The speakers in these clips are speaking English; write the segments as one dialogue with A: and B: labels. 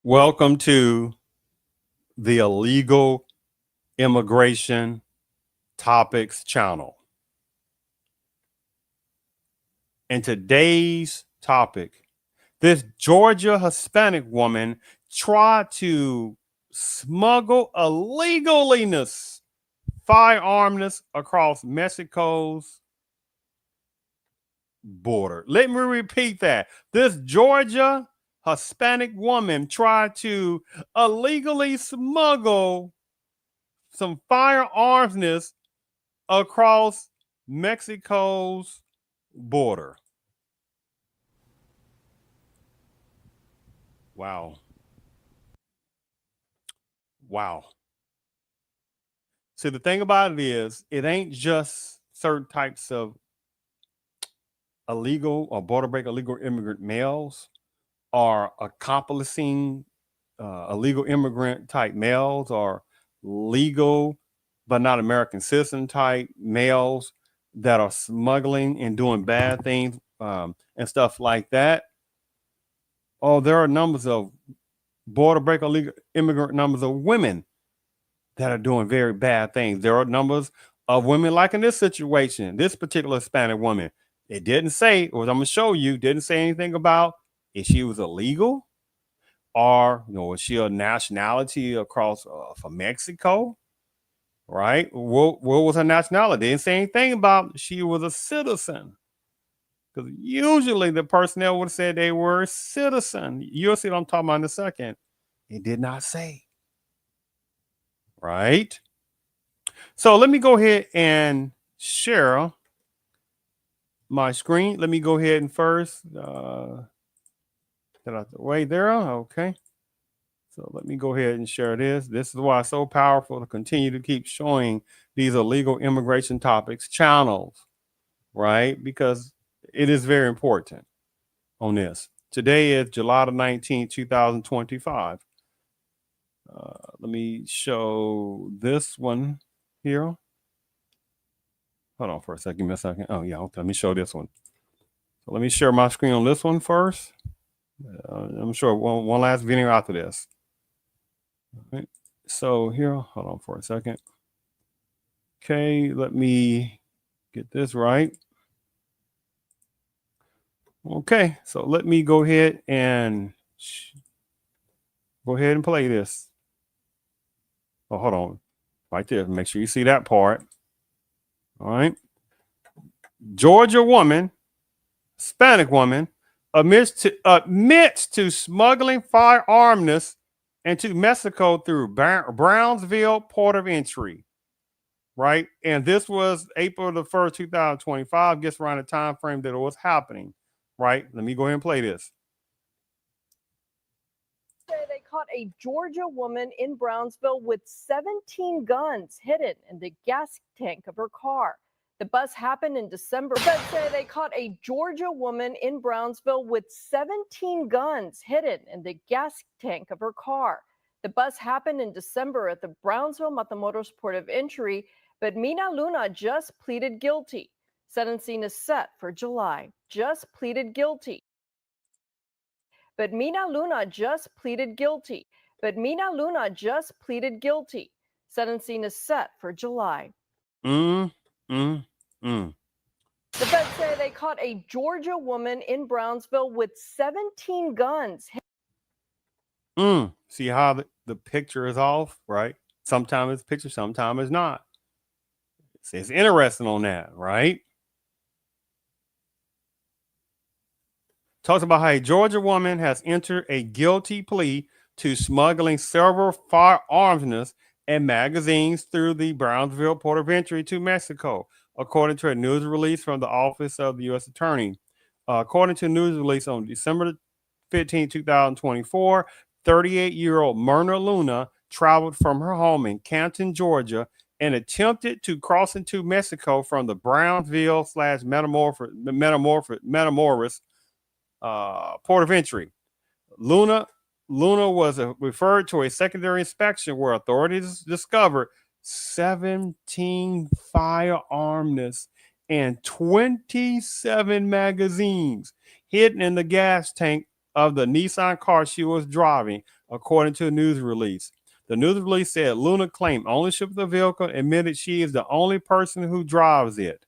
A: Welcome to the Illegal Immigration Topics channel. In today's topic, this Georgia Hispanic woman tried to smuggle illegalness, firearmness across Mexico's border. Let me repeat that. This Georgia Hispanic woman tried to illegally smuggle some firearmsness across Mexico's border. Wow. Wow. See, the thing about it is, it ain't just certain types of illegal or border break illegal immigrant males are accomplishing illegal immigrant type males or legal but not American citizen type males that are smuggling and doing bad things and stuff like that. Oh, there are numbers of border break illegal immigrant numbers of women that are doing very bad things. There are numbers of women like in this situation, this particular Hispanic woman. It didn't say, or I'm gonna show you, didn't say anything about if she was illegal or was she a nationality across from Mexico, right? What was her nationality? They didn't say anything about she was a citizen. Because usually the personnel would have said they were a citizen. You'll see what I'm talking about in a second. It did not say. Right? So let me go ahead and share my screen. Let me go ahead and first get out the way there. Okay. So let me go ahead and share this. This is why it's so powerful to continue to keep showing these illegal immigration topics channels, right? Because it is very important on this. Today is July the 19th, 2025. Let me show this one here. Hold on for a second. Give me a second. Oh, yeah. Okay. Let me show this one. So let me share my screen on this one first. I'm sure one last video after this. All right. So here, hold on for a second. Okay. Let me get this right. Okay. So let me go ahead and play this. Oh, hold on. Right there. Make sure you see that part. All right. Georgia woman, Hispanic woman, admits to smuggling firearmness into Mexico through Brownsville port of entry. Right. And this was April the 1st, 2025. Gets around the time frame that it was happening. Right. Let me go ahead and play this.
B: They caught a Georgia woman in Brownsville with 17 guns hidden in the gas tank of her car. The bust happened in December. Feds say they caught a Georgia woman in Brownsville with 17 guns hidden in the gas tank of her car. The bust happened in December at the Brownsville Matamoros port of entry, but Mina Luna just pleaded guilty. Sentencing is set for July. Just pleaded guilty. But Mina Luna just pleaded guilty. Sentencing is set for July.
A: The
B: feds say they caught a Georgia woman in Brownsville with 17 guns.
A: See how the picture is off, right? Sometimes it's picture, sometimes it's not. It's interesting on that, right? Talks about how a Georgia woman has entered a guilty plea to smuggling several firearms and magazines through the Brownsville port of entry to Mexico, according to a news release from the Office of the U.S. Attorney. According to a news release on December 15, 2024, 38-year-old Myrna Luna traveled from her home in Canton, Georgia, and attempted to cross into Mexico from the Brownsville / Matamoros port of entry. Luna was referred to a secondary inspection where authorities discovered 17 firearms and 27 magazines hidden in the gas tank of the Nissan car she was driving, according to a news release. The news release said Luna claimed ownership of the vehicle and admitted she is the only person who drives it.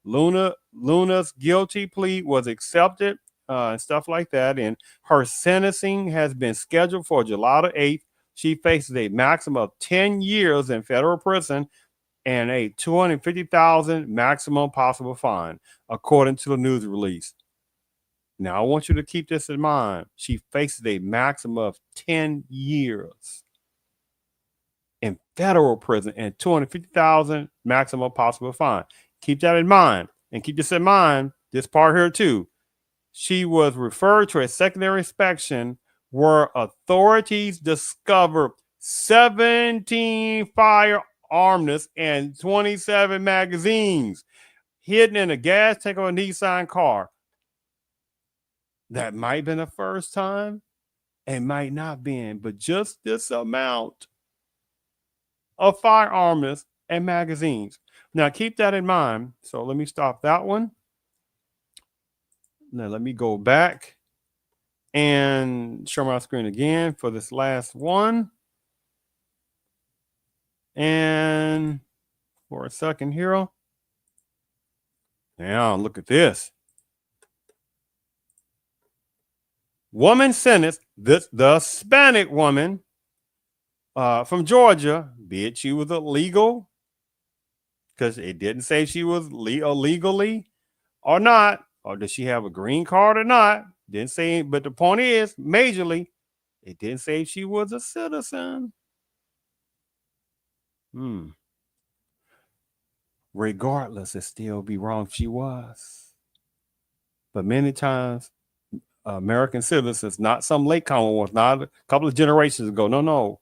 A: Luna's guilty plea was accepted and stuff like that, and her sentencing has been scheduled for July the 8th. She faces a maximum of 10 years in federal prison and a $250,000 maximum possible fine, according to the news release. Now, I want you to keep this in mind. She faces a maximum of 10 years in federal prison and $250,000 maximum possible fine. Keep that in mind. And keep this in mind, this part here too. She was referred to a secondary inspection where authorities discovered 17 firearmness and 27 magazines hidden in a gas tank of a Nissan car. That might have been the first time and might not been, but just this amount of firearmness and magazines. Now keep that in mind. So let me stop that one. Now let me go back and show my screen again for this last one. And for a second here. Now look at this. Woman sentenced, the Hispanic woman from Georgia, be it she was illegal, because it didn't say she was illegally or not, or does she have a green card or not? Didn't say, but the point is, majorly, it didn't say she was a citizen. Regardless, it still be wrong if she was. But many times, American citizens, not some latecomer ones, not a couple of generations ago, no,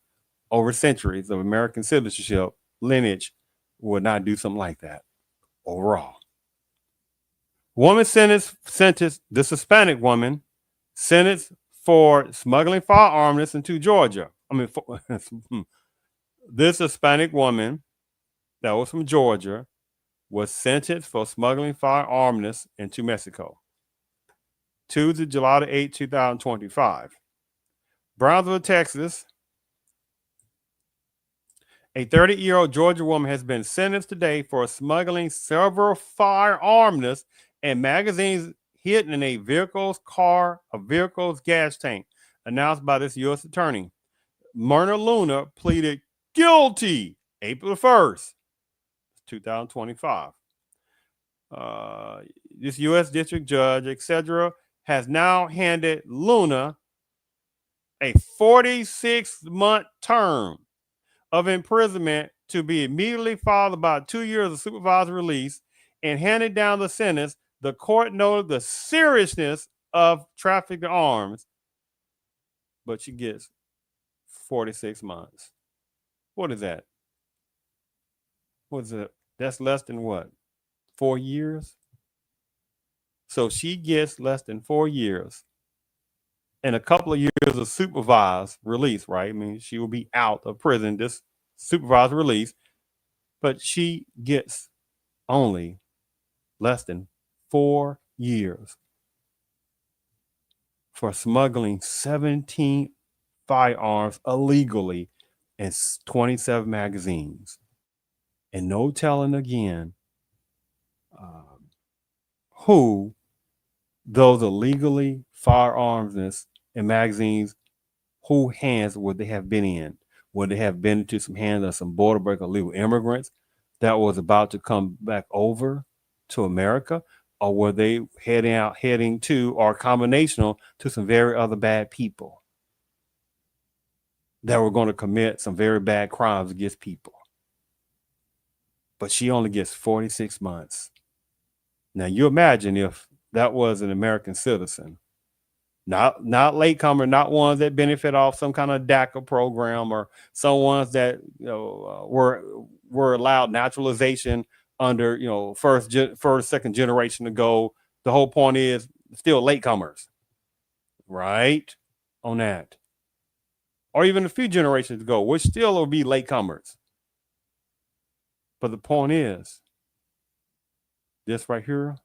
A: over centuries of American citizenship lineage would not do something like that overall. Woman sentenced, this Hispanic woman sentenced for smuggling firearms into Georgia. This Hispanic woman that was from Georgia was sentenced for smuggling firearms into Mexico. Tuesday, July 8, 2025. Brownsville, Texas. A 30-year-old Georgia woman has been sentenced today for smuggling several firearms and magazines hidden in a vehicle's gas tank, announced by this U.S. attorney. Myrna Luna pleaded guilty April 1st, 2025. This U.S. district judge, etc., has now handed Luna a 46-month term of imprisonment to be immediately followed by 2 years of supervised release, and handed down the sentence. The court noted the seriousness of trafficking arms, but she gets 46 months. What is that? What is it? That's less than what? 4 years? So she gets less than 4 years and a couple of years of supervised release, right? I mean, she will be out of prison, this supervised release, but she gets only less than 4 years for smuggling 17 firearms illegally and 27 magazines. And no telling again who those illegally firearms and magazines, who hands would they have been in? Would they have been into some hands of some border break illegal immigrants that was about to come back over to America? Or were they heading to, or combinational to some very other bad people that were going to commit some very bad crimes against people? But she only gets 46 months. Now you imagine if that was an American citizen, not latecomer, not ones that benefit off some kind of DACA program, or some ones that were allowed naturalization under first, second generation ago. The whole point is still latecomers, right? On that, or even a few generations ago, which still will be latecomers. But the point is, this right here,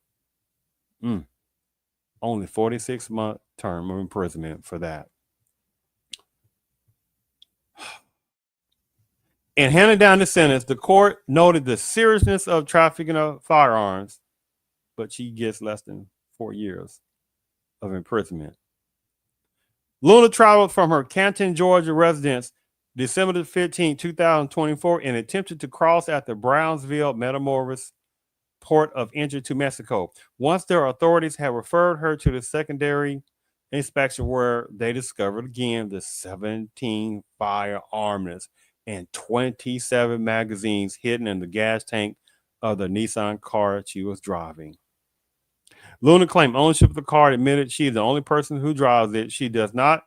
A: only 46-month term of imprisonment for that. In handing down the sentence, the court noted the seriousness of trafficking of firearms, but she gets less than 4 years of imprisonment. Luna traveled from her Canton, Georgia residence December 15, 2024, and attempted to cross at the Brownsville Matamoros port of entry to Mexico. Once their authorities had referred her to the secondary inspection, where they discovered again the 17 firearmness and 27 magazines hidden in the gas tank of the Nissan car she was driving. Luna claimed ownership of the car and admitted she is the only person who drives it. She does not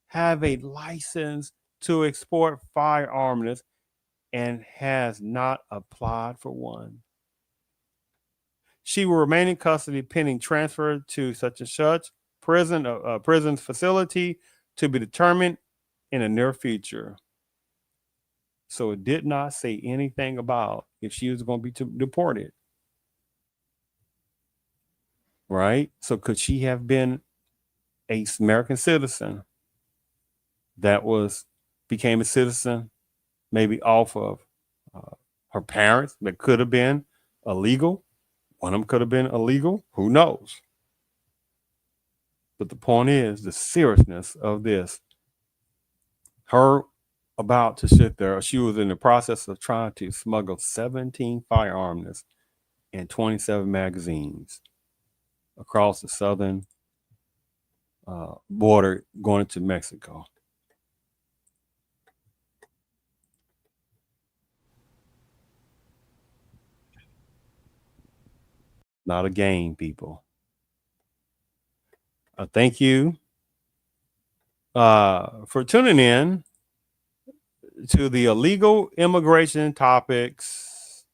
A: have a license to export firearms and has not applied for one. She will remain in custody pending transfer to such and such prison's facility to be determined in the near future. So it did not say anything about if she was going to be deported. Right? So could she have been a American citizen that became a citizen maybe off of her parents that could have been illegal? One of them could have been illegal. Who knows? But the point is the seriousness of this. Her about to sit there, she was in the process of trying to smuggle 17 firearms and 27 magazines across the southern border going into Mexico. Not a game, people. Thank you for tuning in to the Illegal Immigration Topics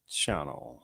A: channel.